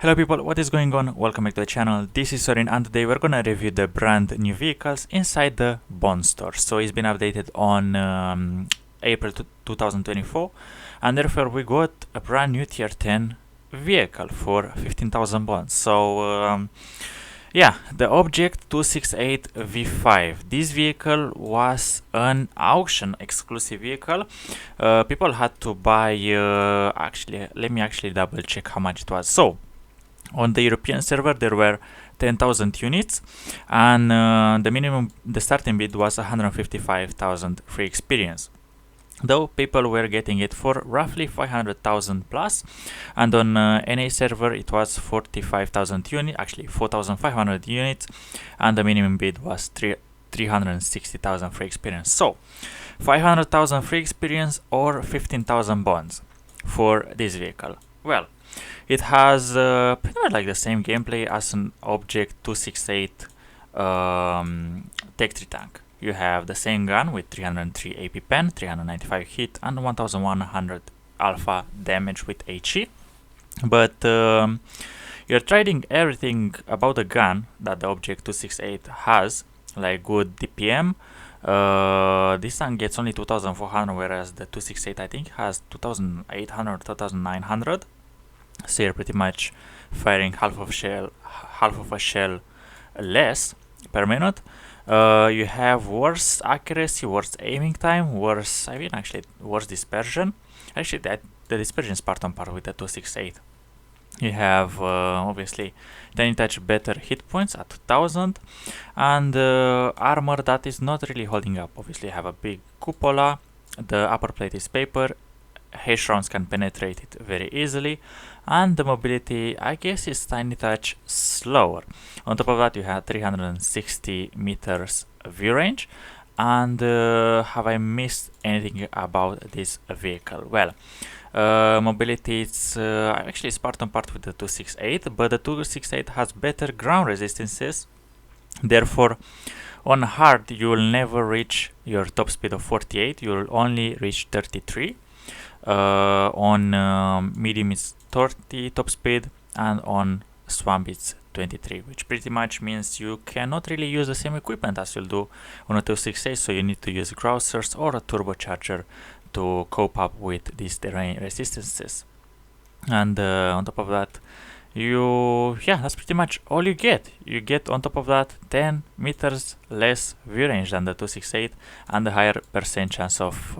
Hello people, what is going on? Welcome back to the channel. This is Sorin and today we're gonna review the brand new vehicles inside the Bond store. So it's been updated on April 2024 and therefore we got a brand new tier 10 vehicle for 15,000 bonds. So yeah, the Object 268 V5. This vehicle was an auction exclusive vehicle. People had to buy, actually, let me actually double check how much it was. So, on the European server, there were 10,000 units, and the starting bid was 155,000 free experience. Though people were getting it for roughly 500,000 plus, and on NA server it was 45,000 units, actually 4,500 units, and the minimum bid was 360,000 free experience. So 500,000 free experience or 15,000 bonds for this vehicle. Well, it has pretty much like the same gameplay as an Object 268 Tech 3 tank. You have the same gun with 303 AP pen, 395 hit, and 1100 alpha damage with HE. But you're trading everything about the gun that the Object 268 has, like good DPM. This tank gets only 2400, whereas the 268 I think has 2800, 2900. So you're pretty much firing half of a shell less per minute. You have worse accuracy, worse aiming time, worse dispersion. Actually, the dispersion is part on par with the 268. You have obviously 10 touch better hit points at 2000, and armor that is not really holding up. Obviously, you have a big cupola. The upper plate is paper. Hash rounds can penetrate it very easily, and the mobility, I guess, is tiny touch slower. On top of that, you have 360 meters view range. And have I missed anything about this vehicle? Well, mobility is actually part on part with the 268, but the 268 has better ground resistances. Therefore, on hard, you will never reach your top speed of 48. You will only reach 33. On medium it's 30 top speed, and on swamp it's 23, which pretty much means you cannot really use the same equipment as you'll do on a 268, so you need to use grousers or a turbocharger to cope up with these terrain resistances. And on top of that, that's pretty much all you get. You get on top of that 10 meters less view range than the 268 and a higher percent chance of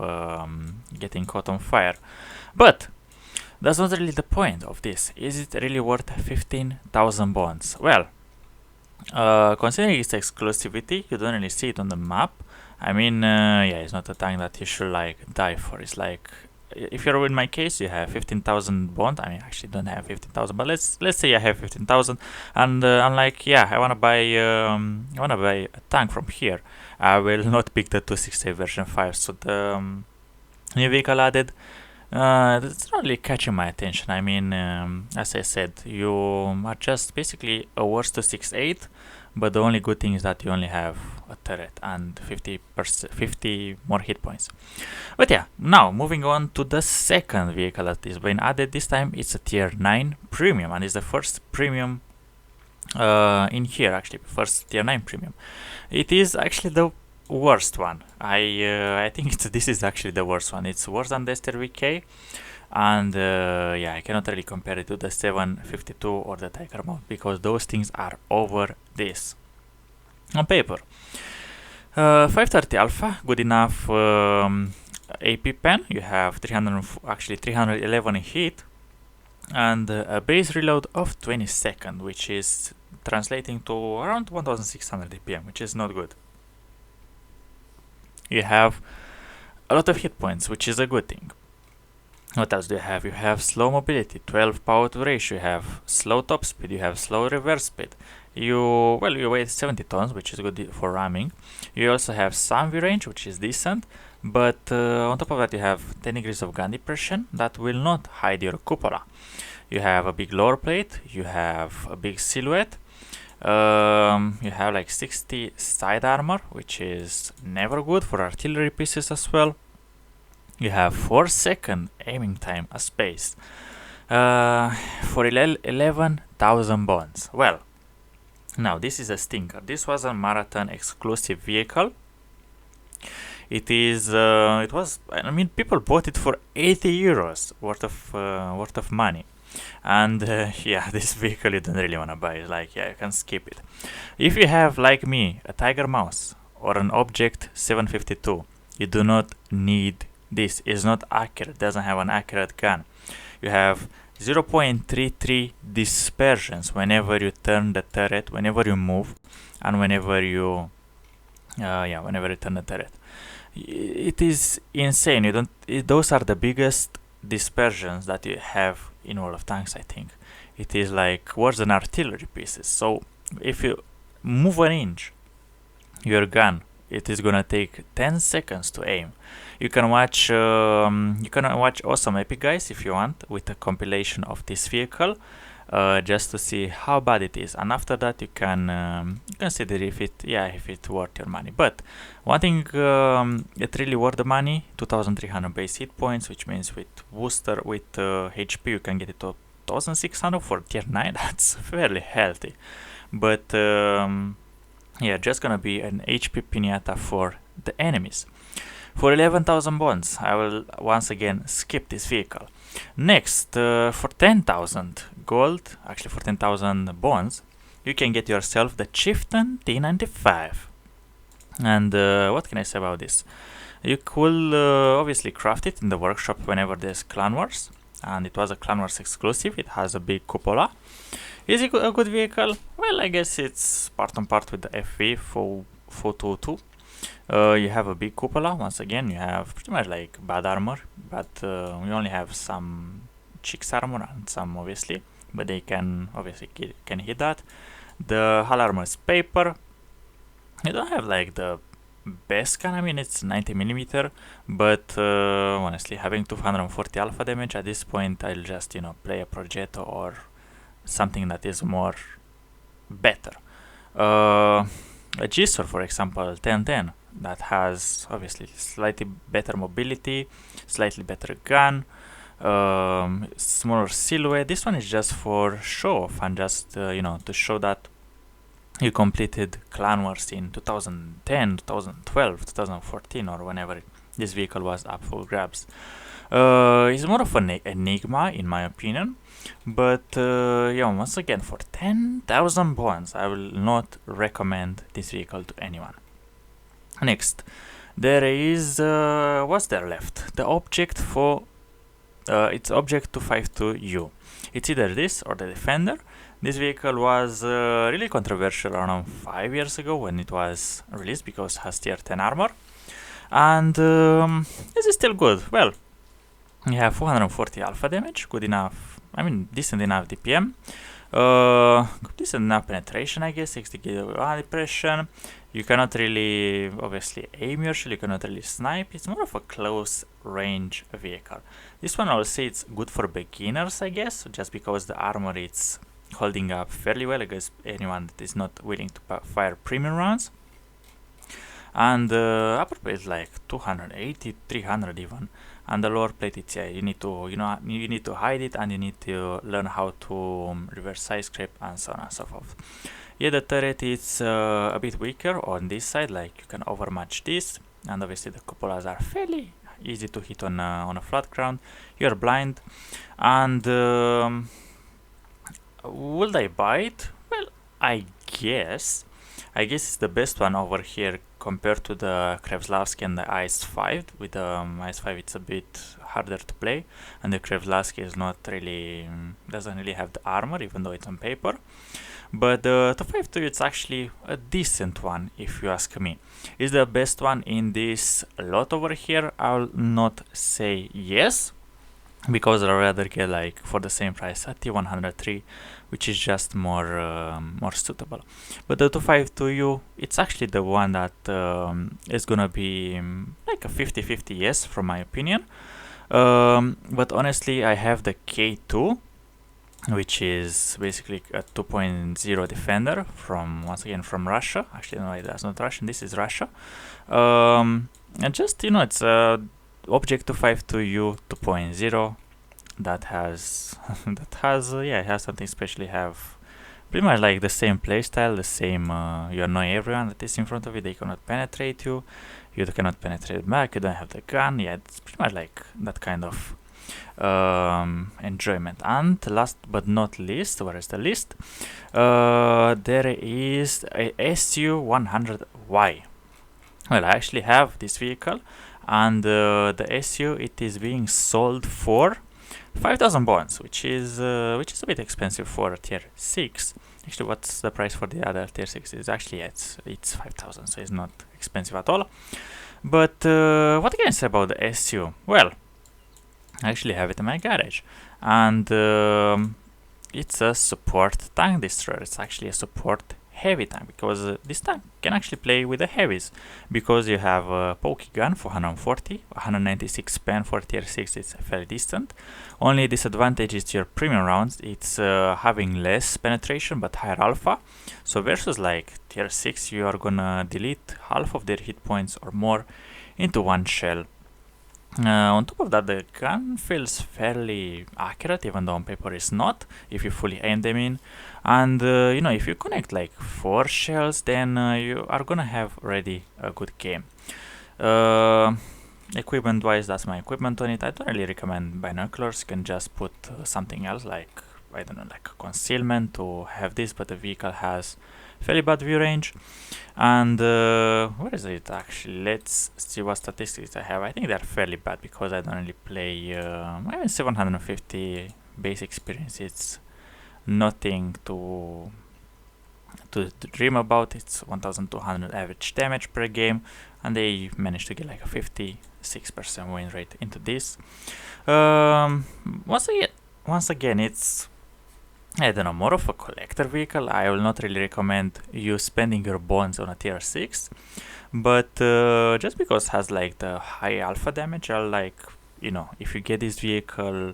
getting caught on fire. But that's not really the point of this. Is it really worth 15,000 bonds? Well, considering its exclusivity, you don't really see it on the map. I mean, it's not a tank that you should like die for. It's like, if you're in my case, you have 15,000 bond. I mean, I actually don't have 15,000, but let's say I have 15,000, and I'm like, I wanna buy a tank from here. I will not pick the 268 version 5. So the new vehicle added, it's not really catching my attention. I mean, as I said, you are just basically a worse 268. But the only good thing is that you only have a turret and 50 more hit points. But now moving on to the second vehicle that is being added. This time it's a tier 9 premium, and it's the first premium in here, actually, first tier 9 premium. It is actually the worst one. I think this is actually the worst one. It's worse than the Esther VK. And I cannot really compare it to the 752 or the Tiger mount, because those things are over this on paper. 530 alpha, good enough AP pen. You have 311 hit, and a base reload of 20 seconds, which is translating to around 1600 DPM, which is not good. You have a lot of hit points, which is a good thing. What else do you have? You have slow mobility, 12 power to ratio, you have slow top speed, you have slow reverse speed. You weigh 70 tons, which is good for ramming. You also have some view range, which is decent, but on top of that you have 10 degrees of gun depression that will not hide your cupola. You have a big lower plate, you have a big silhouette, you have like 60 side armor, which is never good for artillery pieces as well. You have 4-second aiming time as space. For 11,000 11,000 bonds. Well, now this is a stinker. This was a marathon exclusive vehicle. It was, I mean, people bought it for 80 euros worth of money. And yeah, this vehicle you don't really want to buy. It's like, yeah, you can skip it. If you have, like me, a Tiger Mouse or an Object 752, you do not need this. It's not accurate, doesn't have an accurate gun. You have 0.33 dispersions whenever you turn the turret, whenever you move, and whenever you turn the turret. It is insane. Those are the biggest dispersions that you have in all of tanks, I think. It is like worse than artillery pieces. So if you move an inch, your gun, it is gonna take 10 seconds to aim. You can watch Awesome Epic Guys if you want, with a compilation of this vehicle, just to see how bad it is, and after that you can consider if it's worth your money. But one thing it really worth the money: 2,300 base hit points, which means with booster, with HP, you can get it to 2,600 for tier 9. That's fairly healthy. But yeah, just gonna be an HP pinata for the enemies. For 11,000 bonds, I will once again skip this vehicle. Next, for 10,000 gold, actually for 10,000 bonds, you can get yourself the Chieftain T95. And what can I say about this? You could obviously craft it in the workshop whenever there's Clan Wars, and it was a Clan Wars exclusive. It has a big cupola. Is it a good vehicle? Well, I guess it's part on part with the FV 422. You have a big cupola. Once again, you have pretty much like bad armor, but you only have some chicks armor and some, obviously, but they can obviously can hit that. The hull armor is paper. You don't have like the best gun. I mean, it's 90mm, but honestly, having 240 alpha damage at this point, I'll just play a Progetto or something that is more better. A Gisor, for example, 1010, that has obviously slightly better mobility, slightly better gun, smaller silhouette. This one is just for show off and just to show that you completed Clan Wars in 2010, 2012, 2014, or whenever this vehicle was up for grabs. It's more of an enigma in my opinion, but yeah, once again, for 10,000 bonds, I will not recommend this vehicle to anyone. Next, there is what's there left? The object for it's Object 252U. It's either this or the Defender. This vehicle was really controversial around 5 years ago when it was released because it has tier 10 armor. And is it still good? Well, you have 440 alpha damage, good enough, I mean decent enough DPM, decent enough penetration, I guess, 60 kg depression. You cannot really obviously aim your shell, you cannot really snipe. It's more of a close range vehicle. This one, I will say it's good for beginners, I guess, just because the armor is holding up fairly well against anyone that is not willing to fire premium rounds. And upper plate is like 280, 300 even, and the lower plate, it's you need to hide it, and you need to learn how to reverse side scrape and so on and so forth. Yeah, the turret is a bit weaker on this side, like you can overmatch this, and obviously the cupolas are fairly easy to hit on a flat ground. You're blind, and will I buy it? Well, I guess it's the best one over here compared to the Krevslavsky and the IS-5. With the IS-5, it's a bit harder to play, and the Krevslavsky is not really doesn't really have the armor, even though it's on paper. But the 252, it's actually a decent one, if you ask me. Is the best one in this lot over here? I'll not say yes, because I'd rather get like for the same price a T103, which is just more suitable. But the 252U, it's actually the one that is gonna be like a 50-50 yes, from my opinion. But honestly, I have the K2, which is basically a 2.0 Defender from, once again, from Russia. Actually, no, that's not Russian, this is Russia. And just, it's Object 252U 2.0. that has yeah, it has something special. You have pretty much like the same playstyle, the same you annoy everyone that is in front of you, they cannot penetrate you, you cannot penetrate back, you don't have the gun. Yeah, it's pretty much like that kind of enjoyment. And last but not least, where is the list? There is a SU100Y. Well, I actually have this vehicle, and the SU, it is being sold for 5,000 bonds, which is a bit expensive for a tier 6. Actually, what's the price for the other tier 6? Is actually, yeah, it's 5,000, so it's not expensive at all. But what can I say about the SU? Well, I actually have it in my garage, and it's a support tank destroyer. It's actually a support heavy tank, because this tank can actually play with the heavies, because you have a pokey gun for 140, 196 pen for tier 6. It's fairly distant. Only disadvantage is your premium rounds. It's having less penetration but higher alpha, so versus like tier 6 you are gonna delete half of their hit points or more into one shell. On top of that, the gun feels fairly accurate, even though on paper it's not, if you fully aim them in. And you know, if you connect like 4 shells, then you are gonna have already a good game. Equipment wise, that's my equipment on it. I don't really recommend binoculars. You can just put something else, like, I don't know, like concealment to have this, but the vehicle has fairly bad view range. And where is it actually? Let's see what statistics I have. I think they're fairly bad, because I don't really play. I have 750 base experience. It's nothing to dream about. It's 1200 average damage per game, and they managed to get like a 56% win rate into this. Once again, it's, I don't know, more of a collector vehicle. I will not really recommend you spending your bonds on a tier 6, but just because it has like the high alpha damage, I'll like, you know, if you get this vehicle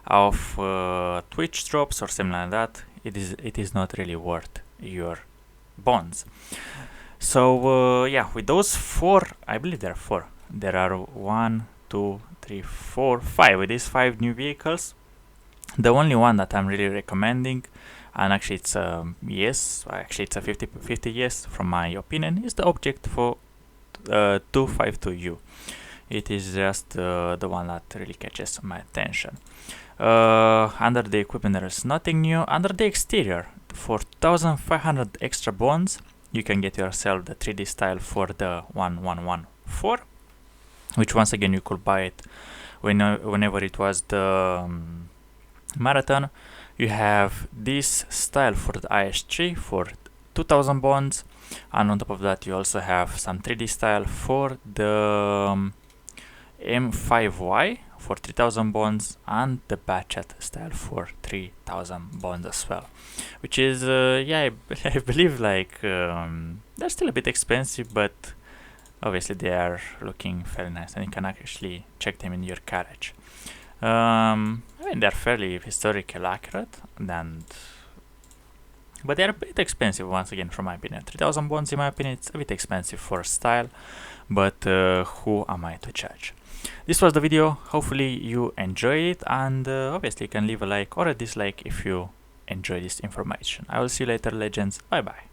off Twitch drops or something like that, it is not really worth your bonds. So yeah, with those 4, I believe there are 4. There are 1, 2, 3, 4, 5. With these 5 new vehicles, the only one that I'm really recommending, and actually it's a yes, actually it's a 50-50 yes from my opinion, is the object for 252U. It is just the one that really catches my attention. Under the equipment there is nothing new. Under the exterior, for 1500 extra bonds, you can get yourself the 3D style for the 1114, which once again you could buy it whenever it was the marathon. You have this style for the IS3 for 2000 bonds, and on top of that you also have some 3D style for the M5Y for 3000 bonds, and the Batchat style for 3000 bonds as well, which is yeah, I believe like they're still a bit expensive, but obviously they are looking fairly nice, and you can actually check them in your garage. I mean, they're fairly historically accurate, but they're a bit expensive, once again, from my opinion. 3000 bonds, in my opinion, it's a bit expensive for style, but who am I to judge? This was the video. Hopefully you enjoyed it, and obviously you can leave a like or a dislike if you enjoy this information. I will see you later, legends. Bye bye.